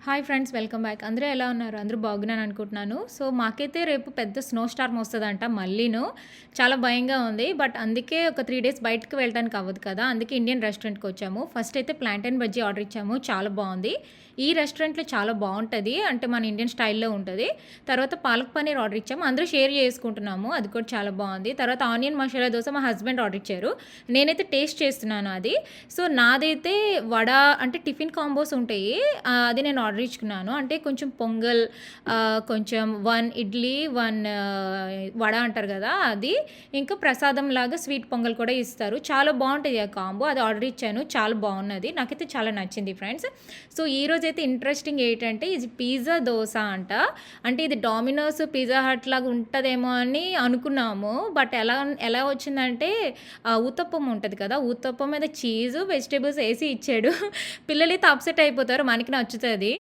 Hi friends, welcome back. అందరూ ఎలా ఉన్నారు? అందరూ బాగున్నాను అనుకుంటున్నాను. సో, మాకైతే రేపు పెద్ద స్నో స్టార్మ్ వస్తదంట మళ్ళీను. చాలా భయంగా ఉంది. బట్ అందుకే ఒక 3 డేస్ బయటకి వెళ్ళటానికి అవ్వదు కదా! అందుకే ఇండియన్ రెస్టారెంట్‌కొచ్చాము. ఫస్ట్ అయితే ప్లాంటైన్ బజ్జీ ఆర్డర్ ఇచ్చాము. చాలా బావుంది. ఈ రెస్టారెంట్‌లో చాలా బావుంటది. అంటే మన ఇండియన్ స్టైల్‌లో ఉంటది. తర్వాత పాలక్ పన్నీర్ ఆర్డర్ ఇచ్చాము. అందరూ షేర్ చేసుకుంటున్నాము. అది కూడా చాలా బావుంది. తర్వాత ఆనియన్ మసాలా దోస మా హస్బెండ్ ఆర్డర్ ఇచ్చారు. నేనైతే టేస్ట్ చేస్తున్నాను అది. సో, నాదైతే వడ అంటే టిఫిన్ కాంబోస్ ఉంటాయి. అది నేను ఆర్డర్ ఇచ్చుకున్నాను. అంటే కొంచెం పొంగల్, కొంచెం 1 ఇడ్లీ, 1 వడ అంటారు గదా! అది. ఇంకా ప్రసాదంలాగా స్వీట్ పొంగల్ కూడా ఇస్తారు. చాలా బావుంటది ఆ కాంబో. అది ఆర్డర్ ఇచ్చాను. చాలా బావున్నది. నాకైతే చాలా నచ్చింది ఫ్రెండ్స్. సో, ఈరోజైతే ఇంట్రెస్టింగ్ ఏంటంటే ఇది పిజ్జా దోస అంట. అంటే ఇది డోమినోస్, పిజ్జా హట్ లాగా ఉంటదేమో అని అనుకున్నాము. బట్ ఎలా వచ్చిందంటే ఊతప్పం ఉంటది కదా! ఊతప్పం మీద చీజు, వెజిటబుల్స్ ఏసి ఇచ్చాడు. పిల్లలైతే అప్సెట్ అయిపోతారు. మనకి నచ్చుతది.